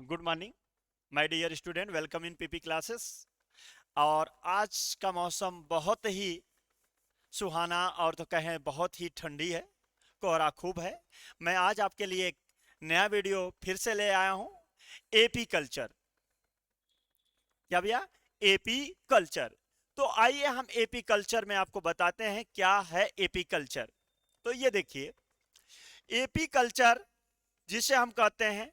Good morning my dear student, welcome in PP classes. और आज का मौसम बहुत ही सुहाना और तो कहें बहुत ही ठंडी है, कोहरा खूब है। मैं आज आपके लिए एक नया वीडियो फिर से ले आया हूं। AP culture. क्या भैया? AP culture. तो आइए हम एपी कल्चर में आपको बताते हैं क्या है एपी कल्चर। तो ये देखिए, एपी कल्चर जिसे हम कहते हैं,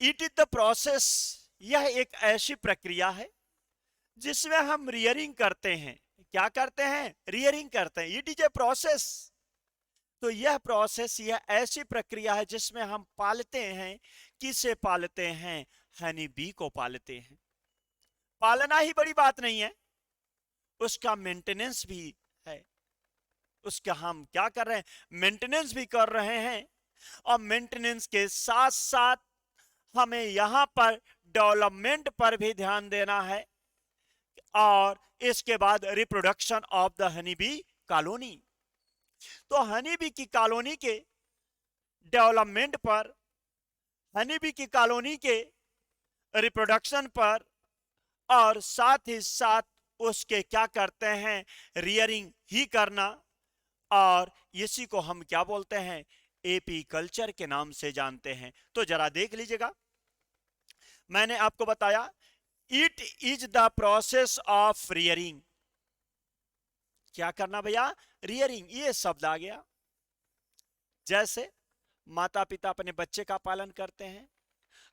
इट इज द प्रोसेस। यह एक ऐसी प्रक्रिया है जिसमें हम रियरिंग करते हैं। क्या करते हैं? रियरिंग करते हैं। It is a process. तो यह प्रोसेस, यह ऐसी प्रक्रिया है जिसमें हम पालते हैं। किसे पालते हैं? हनी बी को पालते हैं। पालना ही बड़ी बात नहीं है, उसका मेंटेनेंस भी है। उसका हम क्या कर रहे हैं? मेंटेनेंस भी कर रहे हैं। और मेंटेनेंस के साथ साथ हमें यहां पर डेवलपमेंट पर भी ध्यान देना है। और इसके बाद reproduction of the honey bee colony. तो हनी बी की कॉलोनी के डेवलपमेंट पर, हनी बी की कॉलोनी के रिप्रोडक्शन पर, और साथ ही साथ उसके क्या करते हैं? रियरिंग ही करना। और इसी को हम क्या बोलते हैं? एपी कल्चर के नाम से जानते हैं। तो जरा देख लीजिएगा, मैंने आपको बताया it is the process of rearing. क्या करना भैया? रियरिंग। ये शब्द आ गया। जैसे माता पिता अपने बच्चे का पालन करते हैं,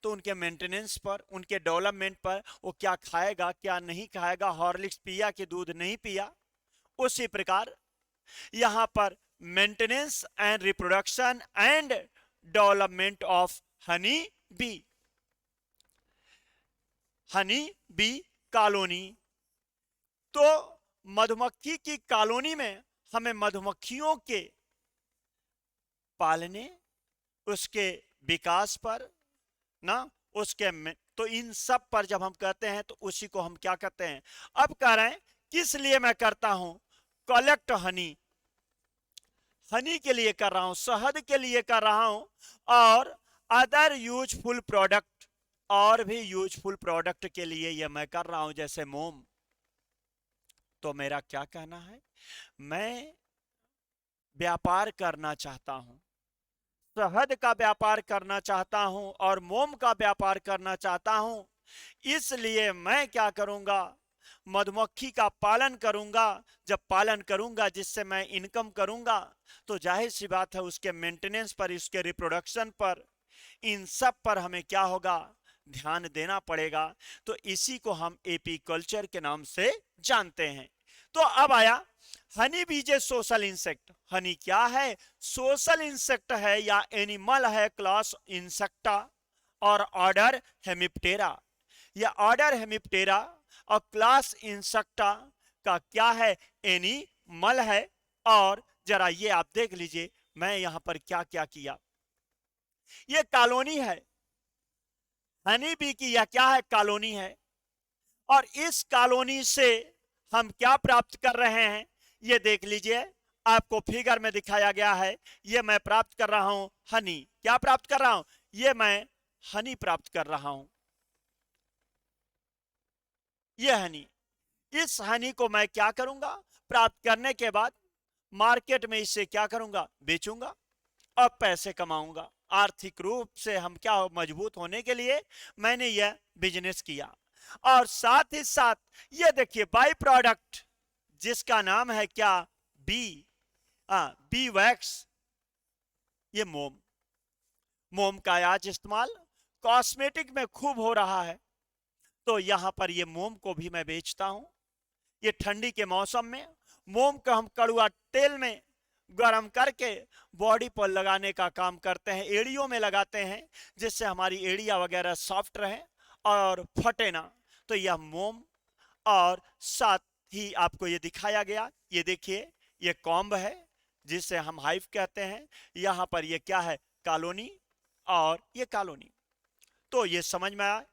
तो उनके मेंटेनेंस पर, उनके डेवलपमेंट पर, वो क्या खाएगा क्या नहीं खाएगा, हॉर्लिक्स पिया कि दूध नहीं पिया, उसी प्रकार यहां पर maintenance and reproduction and development of honey bee, honey bee colony. तो मधुमक्खी की कॉलोनी में हमें मधुमक्खियों के पालने, उसके विकास पर ना, उसके में, तो इन सब पर जब हम कहते हैं तो उसी को हम क्या कहते हैं? अब कह रहे हैं किस लिए मैं करता हूं? कलेक्ट हनी। हनी के लिए कर रहा हूं, शहद के लिए कर रहा हूं। और अदर यूजफुल प्रोडक्ट, और भी यूजफुल प्रोडक्ट के लिए यह मैं कर रहा हूं, जैसे मोम। तो मेरा क्या कहना है? मैं व्यापार करना चाहता हूं, शहद का व्यापार करना चाहता हूं और मोम का व्यापार करना चाहता हूं। इसलिए मैं क्या करूंगा? मधुमक्खी का पालन करूंगा। जब पालन करूंगा, जिससे मैं इनकम करूंगा, तो जाहिर सी बात है उसके मेंटेनेंस पर, इसके रिप्रोडक्शन पर, इन सब पर हमें क्या होगा? ध्यान देना पड़ेगा। तो इसी को हम एपी कल्चर के नाम से जानते हैं। तो अब आया हनी बीज ए सोशल इंसेक्ट। हनी क्या है? सोशल इंसेक्ट है या एनिमल है, क्लास इंसेक्टा और ऑर्डर हेमिप्टेरा। या ऑर्डर हेमिप्टेरा और क्लास इंसेक्टा का क्या है? एनिमल है। और जरा ये आप देख लीजिए, मैं यहां पर क्या क्या किया। ये कॉलोनी है, हनी बी की यह क्या है? कॉलोनी है। और इस कॉलोनी से हम क्या प्राप्त कर रहे हैं? ये देख लीजिए, आपको फिगर में दिखाया गया है। ये मैं प्राप्त कर रहा हूं हनी। क्या प्राप्त कर रहा हूं? ये मैं हनी प्राप्त कर रहा हूं। ये हनी, इस हनी को मैं क्या करूंगा? प्राप्त करने के बाद मार्केट में इसे क्या करूंगा? बेचूंगा और पैसे कमाऊंगा। आर्थिक रूप से हम क्या हो? मजबूत होने के लिए मैंने यह बिजनेस किया। और साथ ही साथ ये देखिए बाई प्रोडक्ट, जिसका नाम है क्या? Bee, bee wax. ये मोम, मोम का आज इस्तेमाल कॉस्मेटिक में खूब हो रहा है। तो यहां पर ये मोम को भी मैं बेचता हूं। ये ठंडी के मौसम में मोम को हम कड़ुआ तेल में गर्म करके बॉडी पर लगाने का काम करते हैं, एड़ियों में लगाते हैं, जिससे हमारी एड़िया वगैरह सॉफ्ट रहे और फटे ना। तो यह मोम। और साथ ही आपको ये दिखाया गया, ये देखिए, ये कॉम्ब है जिसे हम हाइव कहते हैं। यहां पर ये क्या है? कॉलोनी। और ये कॉलोनी। तो ये समझ में आया।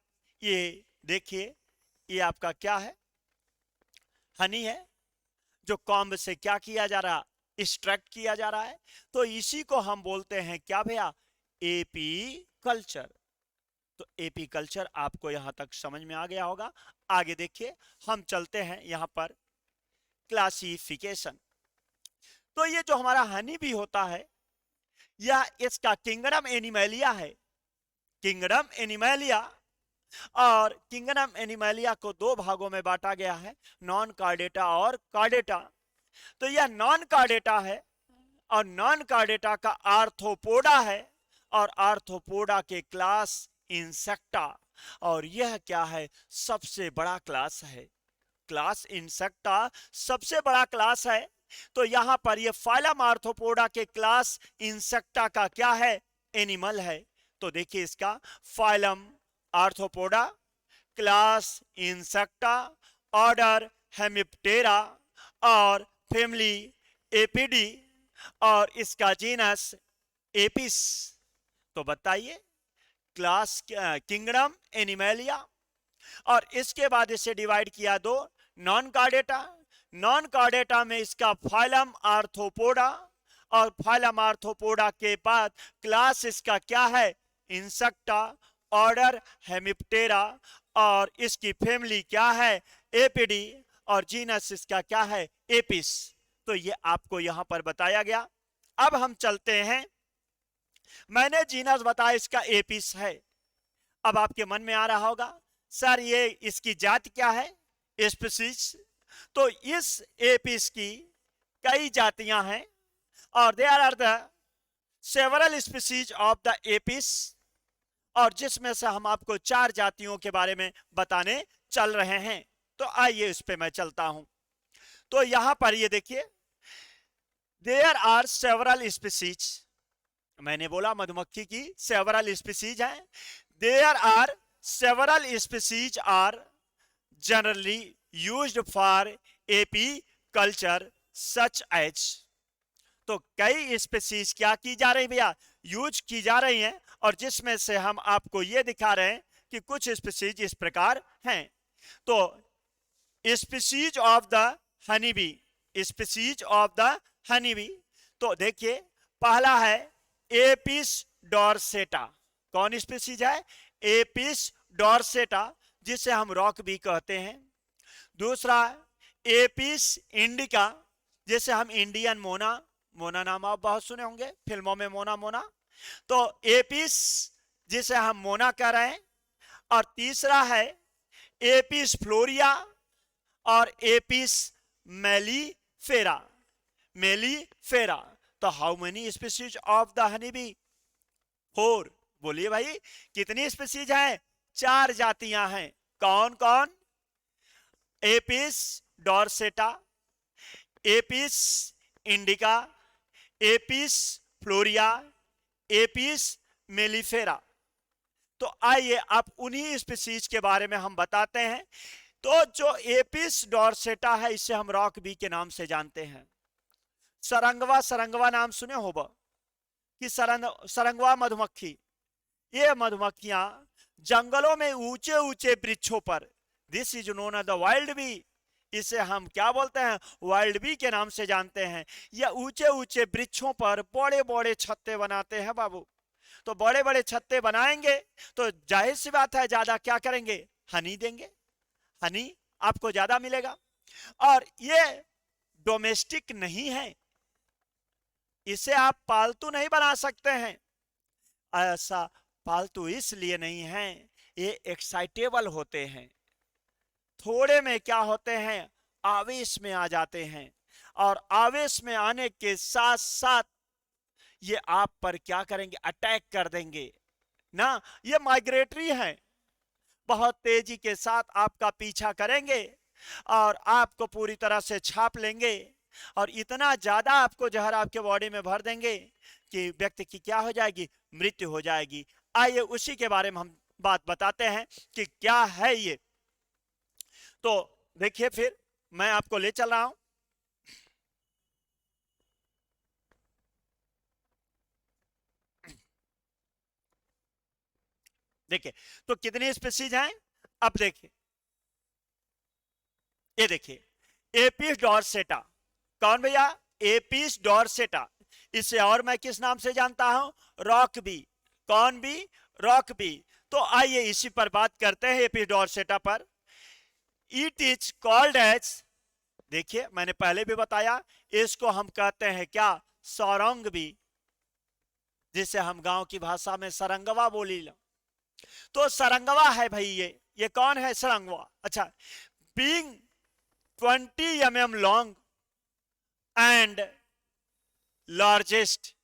ये देखिए, ये आपका क्या है? हनी है, जो कॉम्ब से क्या किया जा रहा? एक्सट्रैक्ट किया जा रहा है। तो इसी को हम बोलते हैं क्या भैया? AP culture. तो एपी कल्चर आपको यहां तक समझ में आ गया होगा। आगे देखिए, हम चलते हैं यहां पर क्लासिफिकेशन। तो ये जो हमारा हनी भी होता है, यह इसका किंगडम एनिमैलिया है, किंगडम एनिमैलिया। और किंगडम एनिमैलिया को दो भागों में बांटा गया है, नॉन कार्डेटा और कार्डेटा। तो यह नॉन कार्डेटा है और नॉन कार्डेटा का आर्थ्रोपोडा है, और आर्थ्रोपोडा के क्लास इंसेक्टा। और यह क्या है, सबसे बड़ा क्लास है, क्लास इंसेक्टा सबसे बड़ा क्लास है। तो यहां पर यह फाइलम आर्थ्रोपोडा के क्लास इंसेक्टा का क्या है, एनिमल है। तो देखिए इसका phylum arthropoda, class insecta, order Hemiptera और फैमिली एपिडी, और इसका जीनस एपिस। तो बताइए, क्लास किंगडम एनिमैलिया, और इसके बाद इसे डिवाइड किया दो, नॉन कार्डेटा। नॉन कार्डेटा में इसका फाइलम आर्थ्रोपोडा, और फाइलम आर्थ्रोपोडा के बाद क्लास इसका क्या है, इंसेक्टा, ऑर्डर हेमिप्टेरा, और इसकी फैमिली क्या है, एपिडी, और जीनस इसका क्या है, एपिस। तो ये आपको यहां पर बताया गया। अब हम चलते हैं, मैंने जीनस बताया इसका एपिस है। अब आपके मन में आ रहा होगा, सर ये इसकी जाति क्या है, स्पीशीज। तो इस एपिस की कई जातियां हैं, और there are the several species of the Apis, और जिसमें से हम आपको 4 जातियों के बारे में बताने चल रहे हैं। तो आइए इस पे मैं चलता हूं। तो यहां पर ये देखिए, देयर आर सेवरल स्पीशीज, मैंने बोला मधुमक्खी की सेवरल स्पीशीज है। There are several species are generally used for apiculture such as. तो कई स्पीशीज क्या की जा रही भैया, यूज की जा रही हैं, और जिसमें से हम आपको ये दिखा रहे हैं कि कुछ स्पीशीज इस प्रकार हैं। तो species of the honey bee, species of the honey bee. तो देखिए, पहला है एपिस डॉर्सेटा। कौन स्पीशीज है, एपिस डॉर्सेटा, जिसे हम रॉक बी कहते हैं। दूसरा एपिस इंडिका, जिसे हम इंडियन मोना, मोना नाम आप बहुत सुने होंगे फिल्मों में, मोना मोना। तो एपिस जिसे हम मोना कह रहे हैं। और तीसरा है एपिस फ्लोरिया और एपिस मेलिफेरा, मेलिफेरा। तो how many species of the honey bee, 4। बोलिए भाई, कितनी स्पीशीज हैं, 4 जातियां हैं। कौन कौन, Apis डॉर्सेटा, Apis indica, Apis फ्लोरिया, Apis mellifera. तो आइए आप उन्हीं स्पीशीज के बारे में हम बताते हैं। तो जो एपिस डॉर्सेटा है, इसे हम रॉक बी के नाम से जानते हैं। सरंगवा, सरंगवा नाम सुने होगा कि सरंगवा मधुमक्खी, ये मधुमक्खियां जंगलों में ऊंचे ऊंचे वृक्षों पर, this is known as the wild bee, इसे हम क्या बोलते हैं, वाइल्ड बी के नाम से जानते हैं। यह ऊंचे ऊंचे वृक्षों पर बड़े बड़े छत्ते बनाते हैं बाबू। तो बड़े बड़े छत्ते बनाएंगे तो जाहिर सी बात है ज्यादा क्या करेंगे, हनी देंगे, हनी आपको ज्यादा मिलेगा। और ये डोमेस्टिक नहीं है, इसे आप पालतू नहीं बना सकते हैं। ऐसा पालतू इसलिए नहीं है, ये एक्साइटेबल होते हैं, थोड़े में क्या होते हैं, आवेश में आ जाते हैं, और आवेश में आने के साथ साथ ये आप पर क्या करेंगे, अटैक कर देंगे ना। ये माइग्रेटरी हैं, बहुत तेजी के साथ आपका पीछा करेंगे और आपको पूरी तरह से छाप लेंगे, और इतना ज्यादा आपको जहर आपके बॉडी में भर देंगे कि व्यक्ति की क्या हो जाएगी, मृत्यु हो जाएगी। आइए उसी के बारे में हम बात बताते हैं कि क्या है ये। तो देखिए, फिर मैं आपको ले चल रहा हूं। देखिए, तो कितनी स्पीशीज हैं, अब देखिए, ये देखिए एपिस डॉर्सेटा। कौन भैया, एपिस डॉर्सेटा। इसे और मैं किस नाम से जानता हूं, रॉक बी। कौन बी, रॉक बी। तो आइए इसी पर बात करते हैं, एपिस डॉर्सेटा पर। इट इज कॉल्ड एज, देखिए मैंने पहले भी बताया, इसको हम कहते हैं क्या, सौरंग भी, जिसे हम गांव की भाषा में सरंगवा बोली। तो सरंगवा है भाई, ये कौन है सरंगवा? अच्छा, being 20 mm long and largest,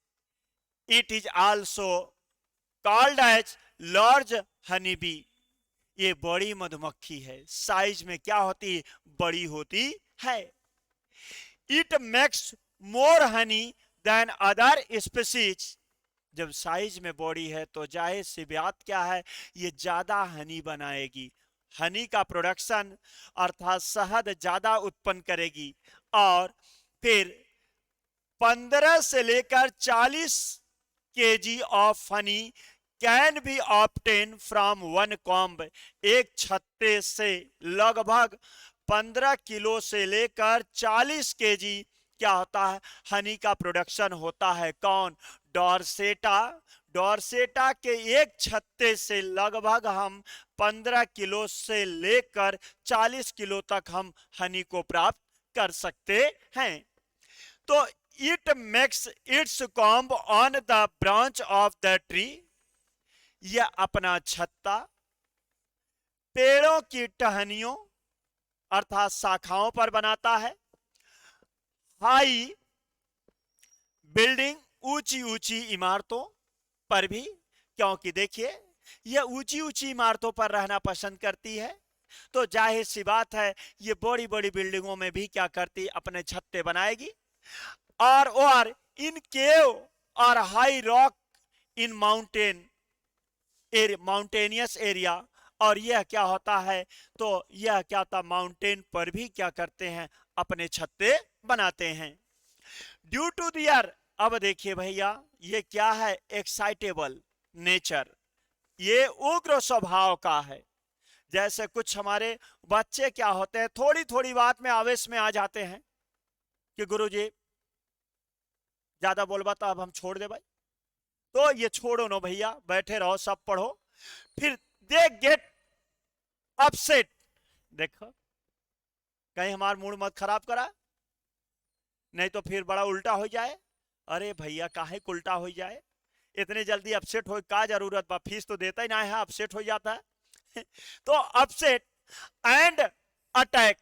it is also called as large honey bee. ये बड़ी मधुमक्खी है, साइज में क्या होती है, बड़ी होती है। It makes more honey than other species. जब साइज में बड़ी है तो जाहिर सी बात क्या है, ये ज्यादा हनी बनाएगी, हनी का प्रोडक्शन अर्थात शहद ज्यादा उत्पन्न करेगी। और फिर 15 से लेकर 40 kg of honey can be obtain from one comb. एक छत्ते से लगभग 15 किलो से लेकर 40 kg क्या होता है, हनी का प्रोडक्शन होता है। कौन? डॉर्सेटा। डॉर्सेटा के एक छत्ते से लगभग हम 15 किलो से लेकर 40 किलो तक हम हनी को प्राप्त कर सकते हैं। तो it makes it's comb on the branch of the tree. यह अपना छत्ता पेड़ों की टहनियों अर्थात शाखाओं पर बनाता है। हाई बिल्डिंग, ऊंची ऊंची इमारतों पर भी, क्योंकि देखिए यह ऊंची ऊंची इमारतों पर रहना पसंद करती है। तो जाहिर सी बात है ये बड़ी बड़ी बिल्डिंगों में भी क्या करती, अपने छत्ते बनाएगी। और इन केव और हाई रॉक इन माउंटेनियस एरिया। और यह क्या होता है, तो यह क्या होता, माउंटेन पर भी क्या करते हैं, अपने छत्ते बनाते हैं। ड्यू टू दियर, अब देखिए भैया ये क्या है, एक्साइटेबल नेचर, ये उग्र स्वभाव का है। जैसे कुछ हमारे बच्चे क्या होते हैं, थोड़ी थोड़ी बात में आवेश में आ जाते हैं कि गुरुजी ज्यादा बोलबा तो अब हम छोड़ दे भाई, तो ये छोड़ो ना भैया, बैठे रहो सब पढ़ो। फिर दे गेट अपसेट, देखो कहीं हमारा मूड मत खराब करा, नहीं तो फिर बड़ा उल्टा हो जाए। अरे भैया काहे उल्टा हो जाए, इतने जल्दी अपसेट हो का जरूरत बा, फीस तो देता ही ना है, अपसेट हो जाता है। तो अपसेट एंड अटैक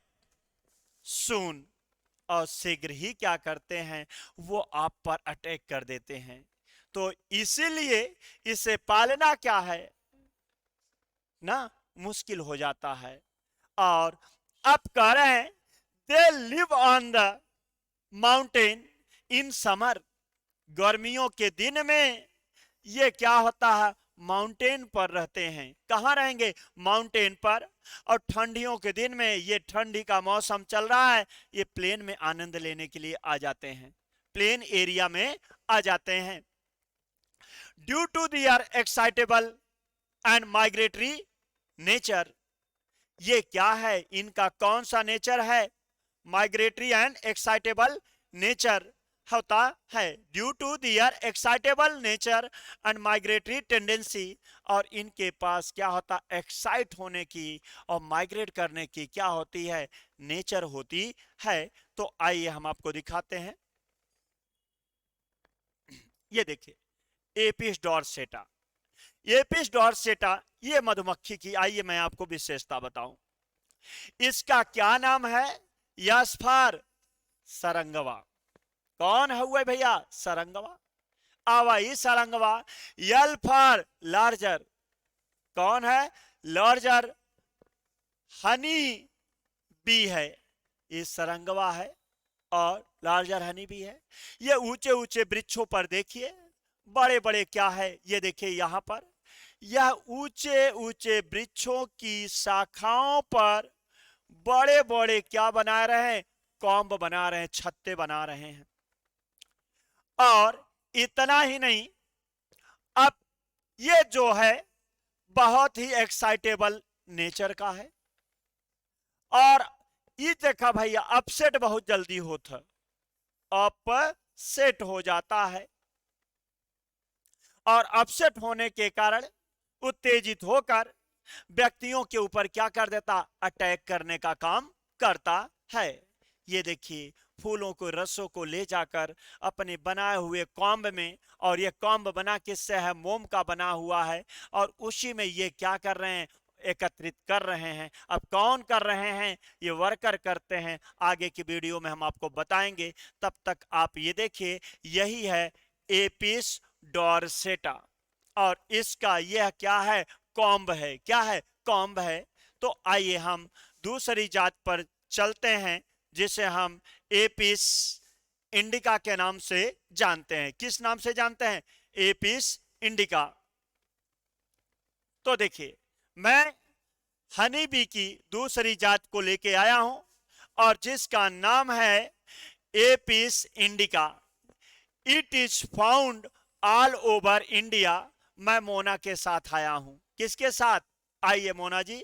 सून, और शीघ्र ही क्या करते हैं, वो आप पर अटैक कर देते हैं। तो इसीलिए इसे पालना क्या है ना, मुश्किल हो जाता है। और अब कह रहे हैं they live on the mountain in summer, गर्मियों के दिन में ये क्या होता है, माउंटेन पर रहते हैं। कहां रहेंगे, माउंटेन पर। और ठंडियों के दिन में, ये ठंडी का मौसम चल रहा है, ये प्लेन में आनंद लेने के लिए आ जाते हैं, प्लेन एरिया में आ जाते हैं। Due to their excitable and migratory nature, ये क्या है, इनका कौन सा नेचर है, माइग्रेटरी एंड एक्साइटेबल नेचर होता है। Due to their excitable nature and migratory tendency, और इनके पास क्या होता, एक्साइट होने की और माइग्रेट करने की क्या होती है, नेचर होती है। तो आइए हम आपको दिखाते हैं, ये देखिए एपिस डॉर्सेटा। एपिस डॉर्सेटा ये मधुमक्खी की, आइए मैं आपको विशेषता बताऊं। इसका क्या नाम है, यस्फर सरंगवा। कौन हुआ भैया, सरंगवा। आवाई सरंगवा। यल फॉर लार्जर, कौन है, लार्जर हनी बी है, ये सरंगवा है और लार्जर हनी बी है। ये ऊंचे ऊंचे वृक्षों पर देखिए, बड़े बड़े क्या है, ये देखिए यहां पर, यह ऊंचे ऊंचे वृक्षों की शाखाओं पर बड़े बड़े क्या बना रहे हैं, कॉम्ब बना रहे हैं, छत्ते बना रहे हैं। और इतना ही नहीं, अब ये जो है बहुत ही एक्साइटेबल नेचर का है। और ये देखा भैया अपसेट बहुत जल्दी होता, अपसेट हो जाता है। और अपसेट होने के कारण उत्तेजित होकर व्यक्तियों के ऊपर क्या कर देता, अटैक करने का काम करता है। ये देखिए फूलों को रसों को ले जाकर अपने बनाए हुए कॉम्ब में, और ये कॉम्ब बना किससे है, मोम का बना हुआ है, और उसी में ये क्या कर रहे हैं, एकत्रित कर रहे हैं। अब कौन कर रहे हैं, ये वर्कर करते हैं, आगे की वीडियो में हम आपको बताएंगे। तब तक आप ये देखिए यही है एपिस डॉर्सेटा, और इसका यह क्या है, कॉम्ब है। क्या है, कॉम्ब है। तो आइए हम दूसरी जात पर चलते हैं जिसे हम एपिस इंडिका के नाम से जानते हैं। किस नाम से जानते हैं, एपिस इंडिका। तो देखिए मैं हनी बी की दूसरी जात को लेके आया हूं, और जिसका नाम है Apis indica. It is found all over India. मैं मोना के साथ आया हूं, किसके साथ, आइए मोना जी।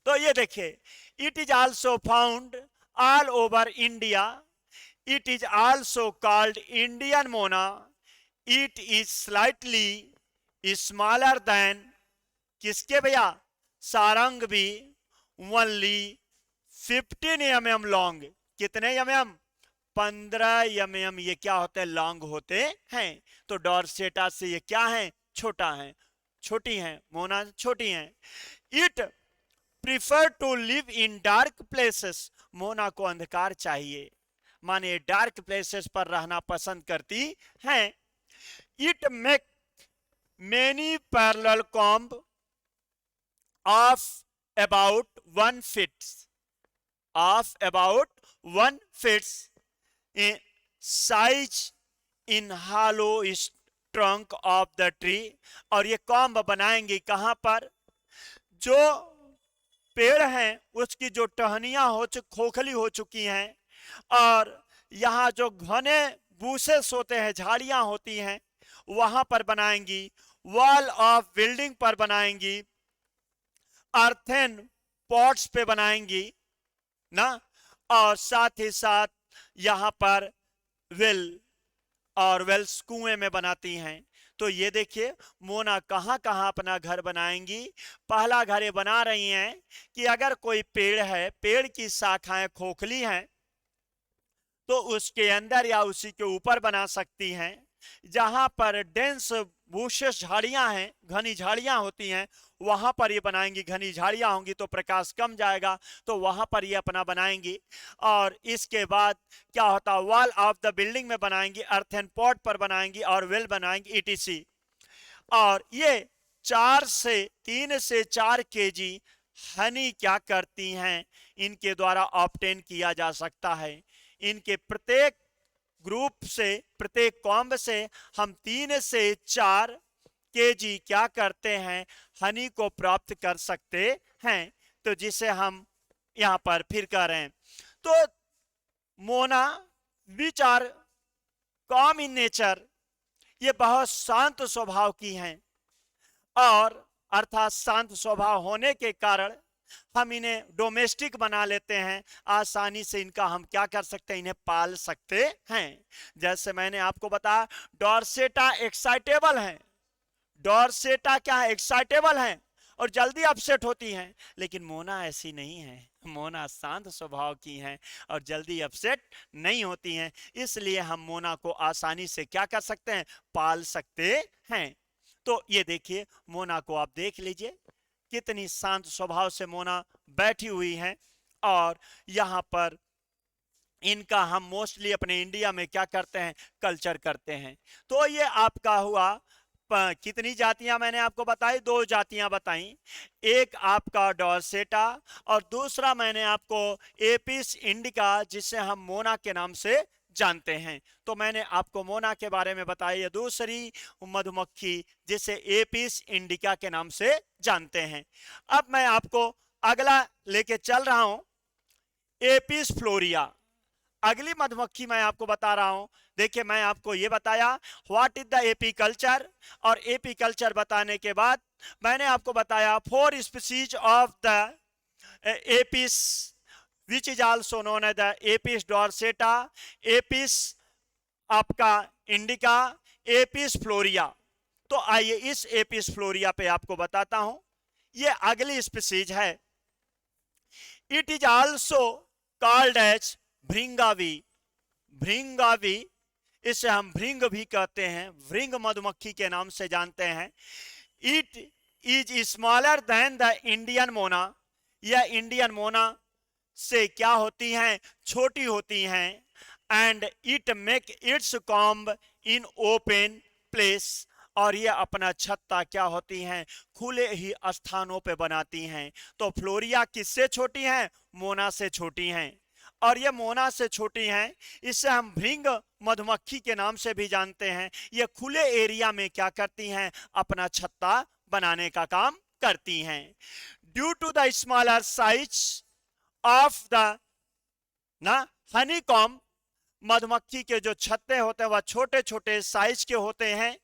तो ये देखिए, it is also found all over India. It is also called Indian Mona. It is slightly smaller than, किसके भैया, सारंग भी, ओनली 15 mm लॉन्ग। कितने mm, 15 mm ये क्या होते हैं, लॉन्ग होते हैं। तो डॉर्सेटा से ये क्या है, छोटा है, छोटी है, मोना छोटी है। It prefer to live in dark places. मोना को अंधकार चाहिए, माने डार्क प्लेसेस पर रहना पसंद करती हैं। It make many parallel comb of about 1 feet, of about 1 feet in size in hollow trunk of the tree। और ये कॉम्ब बनाएंगे कहां पर, जो पेड़ हैं उसकी जो टहनियां खोखली हो चुकी हैं, और यहां जो घने बूसेस होते हैं, झाड़ियां होती हैं, वहां पर बनाएंगी। वॉल ऑफ बिल्डिंग पर बनाएंगी, अर्थेन पॉट्स पे बनाएंगी ना, और साथ ही साथ यहां पर वेल और वेल्स कुएं में बनाती हैं। तो ये देखिए मोना कहां कहां अपना घर बनाएंगी। पहला घर ये बना रही हैं कि अगर कोई पेड़ है, पेड़ की शाखाएं खोखली हैं, तो उसके अंदर या उसी के ऊपर बना सकती हैं। जहां पर डेंस बूशेस झाड़ियां हैं, घनी झाड़ियां होती हैं, वहां पर ये बनाएंगी। घनी झाड़ियां होंगी तो प्रकाश कम जाएगा, तो वहां पर ये अपना बनाएंगी। और इसके बाद क्या होता है, वॉल ऑफ द बिल्डिंग में बनाएंगी, अर्थन पॉट पर बनाएंगी, और वेल बनाएंगी, ईटीसी। और ये 3 से 4 केजी हनी क्या करती हैं, इनके द्वारा ऑब्टेन किया जा सकता है। इनके प्रत्येक ग्रुप से, प्रत्येक कॉम्ब से हम 3 से 4 केजी क्या करते हैं, हनी को प्राप्त कर सकते हैं। तो जिसे हम यहां पर फिर कह रहे हैं, तो मोना which are calm in nature, ये बहुत शांत स्वभाव की हैं, और अर्थात शांत स्वभाव होने के कारण हम इन्हें डोमेस्टिक बना लेते हैं। आसानी से इनका हम क्या कर सकते हैं, इन्हें पाल सकते हैं। जैसे मैंने आपको बताया डॉर्सेटा एक्साइटेबल है, डॉर्सेटा क्या है, एक्साइटेबल है और जल्दी अपसेट होती हैं। लेकिन मोना ऐसी नहीं है, मोना शांत स्वभाव की हैं और जल्दी अपसेट नहीं होती हैं। इसलिए हम मोना को आसानी से क्या कर सकते हैं, पाल सकते हैं। तो ये देखिए मोना को आप देख लीजिए, कितनी शांत स्वभाव से मोना बैठी हुई हैं। और यहां पर इनका हम मोस्टली अपने इंडिया में क्या करते हैं, कल्चर करते हैं। तो ये आपका हुआ कितनी जातियां मैंने आपको बताई, 2 जातियां बताई। एक आपका डॉर्सेटा और दूसरा मैंने आपको एपिस इंडिका, जिसे हम मोना के नाम से जानते हैं। तो मैंने आपको मोना के बारे में बताया, दूसरी मधुमक्खी जिसे एपिस इंडिका के नाम से जानते हैं। अब मैं आपको अगला लेके चल रहा हूं, एपिस फ्लोरिया। अगली मधुमक्खी मैं आपको बता रहा हूं। देखिए मैं आपको ये बताया व्हाट इज द एपीकल्चर, और एपीकल्चर बताने के बाद मैंने आपको बताया 4 species of the Apis which is also known as the Apis dorsata, Apis आपका इंडिका, एपिस फ्लोरिया। तो आइए इस एपिस फ्लोरिया पे आपको बताता हूं। ये अगली स्पीसीज है। It is also called as भृंगावी। भृंगावी, इसे हम भृंग भी कहते हैं, भृंग मधुमक्खी के नाम से जानते हैं। It is smaller than the Indian Mona. यह इंडियन मोना से क्या होती हैं, छोटी होती हैं। And it make it's comb in open place, और ये अपना छत्ता क्या होती हैं, खुले ही स्थानों पे बनाती हैं। तो फ्लोरिया किससे छोटी हैं, मोना से छोटी हैं। और ये मोना से छोटी हैं, इसे हम भृंग मधुमक्खी के नाम से भी जानते हैं। ये खुले एरिया में क्या करती हैं, अपना छत्ता बनाने का काम करती हैं। Due to the smaller size of the honeycomb, मधुमक्खी के जो छत्ते होते हैं वह छोटे छोटे साइज के होते हैं।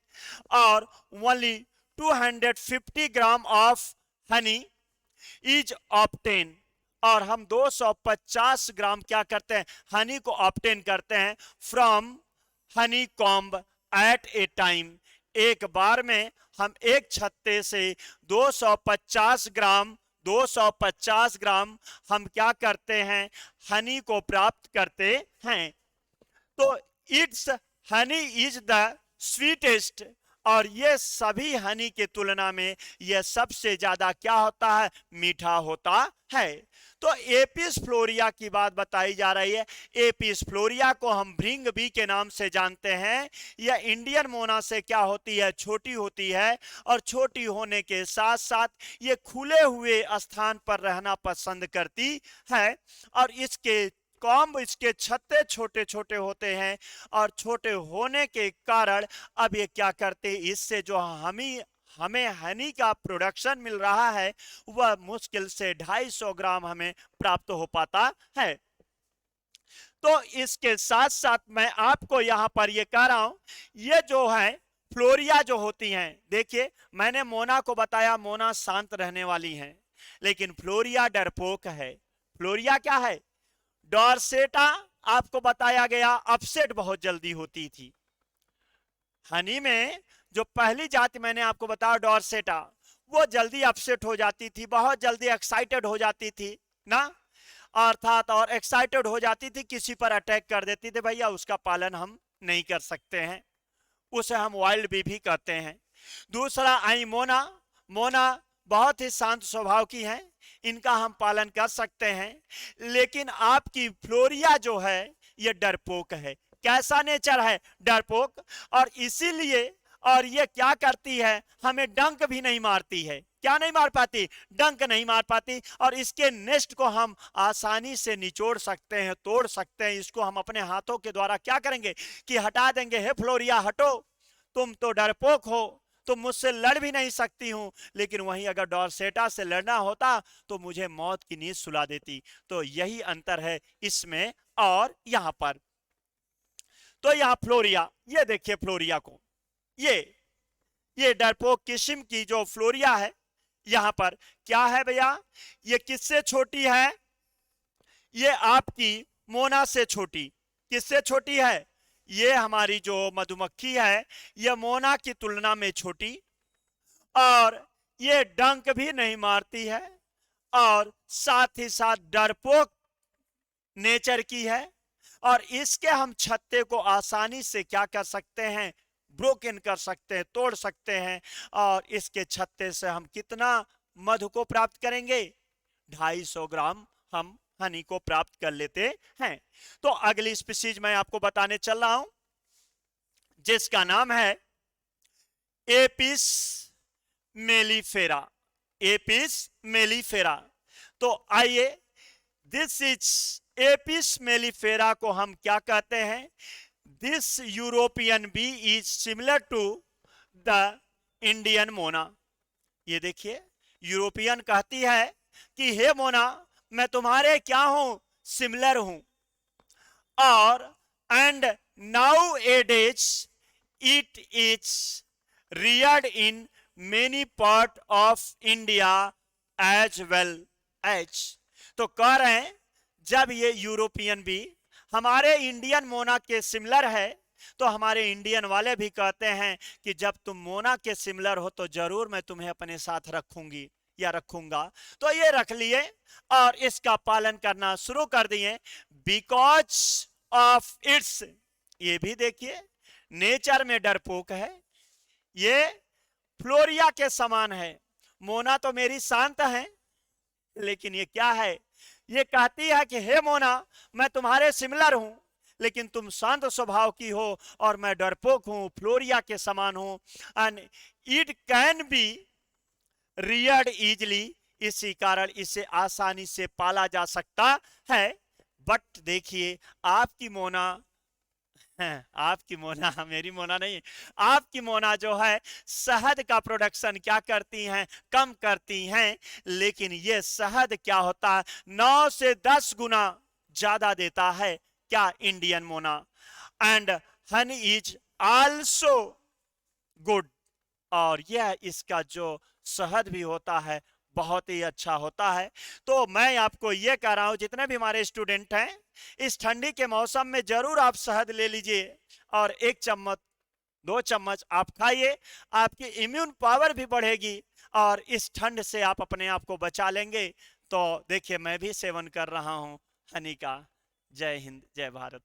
और only 250 gram of honey is obtain, और हम 250 ग्राम क्या करते हैं, हनी को ऑब्टेन करते हैं from honey comb at a time. एक बार में हम एक छत्ते से 250 ग्राम हम क्या करते हैं, हनी को प्राप्त करते हैं। तो it's honey is the sweetest, और ये सभी हनी के तुलना में यह सबसे ज्यादा क्या होता है, मीठा होता है। तो एपिस फ्लोरिया की बात बताई जा रही है। एपिस फ्लोरिया को हम भृंग बी के नाम से जानते हैं। यह इंडियन मोना से क्या होती है, छोटी होती है, और छोटी होने के साथ साथ ये खुले हुए स्थान पर रहना पसंद करती है। और इसके कॉम्ब, इसके छत्ते छोटे छोटे होते हैं, और छोटे होने के कारण अब ये क्या करते हैं, इससे जो हमें हनी का प्रोडक्शन मिल रहा है वह मुश्किल से 250 ग्राम हमें प्राप्त हो पाता है। तो इसके साथ साथ मैं आपको यहां पर ये कह रहा हूं, ये जो है फ्लोरिया जो होती हैं, देखिए मैंने मोना को बताया, मोना शांत रहने वाली हैं, लेकिन फ्लोरिया डरपोक है। फ्लोरिया क्या है, डॉर्सेटा आपको बताया गया अपसेट बहुत जल्दी होती थी। हनी में जो पहली जाति मैंने आपको बताया डॉर्सेटा, वो जल्दी अपसेट हो जाती थी, बहुत जल्दी एक्साइटेड हो जाती थी ना, अर्थात और एक्साइटेड हो जाती थी, किसी पर अटैक कर देती थी, भैया उसका पालन हम नहीं कर सकते हैं, उसे हम वाइल्ड बी भी कहते हैं। दूसरा आई मोना। मोना बहुत ही शांत स्वभाव की हैं, इनका हम पालन कर सकते हैं। लेकिन आपकी फ्लोरिया जो है ये डरपोक है। कैसा नेचर है, डरपोक, और इसीलिए और ये क्या करती है, हमें डंक भी नहीं मारती है। क्या नहीं मार पाती, डंक नहीं मार पाती। और इसके नेस्ट को हम आसानी से निचोड़ सकते हैं, तोड़ सकते हैं। इसको हम अपने हाथों के द्वारा क्या करेंगे कि हटा देंगे। हे फ्लोरिया हटो, तुम तो डरपोक हो, तो मुझसे लड़ भी नहीं सकती हूं। लेकिन वहीं अगर डॉर्सेटा से लड़ना होता तो मुझे मौत की नींद सुला देती। तो यही अंतर है इसमें और यहां पर। तो यहां फ्लोरिया, ये देखिए फ्लोरिया को, ये डरपोक किस्म की जो फ्लोरिया है, यहां पर क्या है भैया, ये किससे छोटी है, ये आपकी मोना से छोटी। किससे छोटी है, ये हमारी जो मधुमक्खी है ये मोना की तुलना में छोटी, और ये डंक भी नहीं मारती है, और साथ ही साथ डरपोक नेचर की है। और इसके हम छत्ते को आसानी से क्या कर सकते हैं, ब्रोकन कर सकते हैं, तोड़ सकते हैं। और इसके छत्ते से हम कितना मधु को प्राप्त करेंगे, 250 ग्राम हम हनी को प्राप्त कर लेते हैं। तो अगली स्पीसीज मैं आपको बताने चल रहा हूं, जिसका नाम है एपिस मेलिफेरा। Apis mellifera. तो आइए, दिस इज एपिस मेलिफेरा को हम क्या कहते हैं, this European bee is similar to the Indian मोना। ये देखिए, यूरोपियन कहती है कि हे मोना, मैं तुम्हारे क्या हूं, सिमिलर हूं। और एंड नाउ एडेज it is reared in many part of India as well as। तो कह रहे हैं जब ये यूरोपियन भी हमारे इंडियन मोना के सिमिलर है, तो हमारे इंडियन वाले भी कहते हैं कि जब तुम मोना के सिमिलर हो तो जरूर मैं तुम्हें अपने साथ रखूंगी या रखूंगा। तो ये रख लिए और इसका पालन करना शुरू कर दिए। बिकॉज ऑफ इट्स, ये भी देखिए नेचर में डरपोक है, ये फ्लोरिया के समान है। मोना तो मेरी शांत है, लेकिन ये क्या है, ये कहती है कि हे मोना मैं तुम्हारे सिमिलर हूं, लेकिन तुम शांत स्वभाव की हो और मैं डरपोक हूं, फ्लोरिया के समान हूं। And it can be Rudyard easily, इसी कारण इसे आसानी से पाला जा सकता है। बट देखिए आपकी मोना, आपकी मोना, मेरी मोना नहीं, आपकी मोना जो है शहद का प्रोडक्शन क्या करती हैं, कम करती हैं। लेकिन ये शहद क्या होता है, 9 से 10 गुना ज्यादा देता है क्या, Indian Mona. And honey is also good, और यह इसका जो शहद भी होता है बहुत ही अच्छा होता है। तो मैं आपको यह कह रहा हूं जितने भी हमारे स्टूडेंट हैं, इस ठंडी के मौसम में जरूर आप शहद ले लीजिए और 1 चम्मच 2 चम्मच आप खाइए, आपकी इम्यून पावर भी बढ़ेगी और इस ठंड से आप अपने आप को बचा लेंगे। तो देखिए मैं भी सेवन कर रहा हूं हनी का। जय हिंद, जय भारत।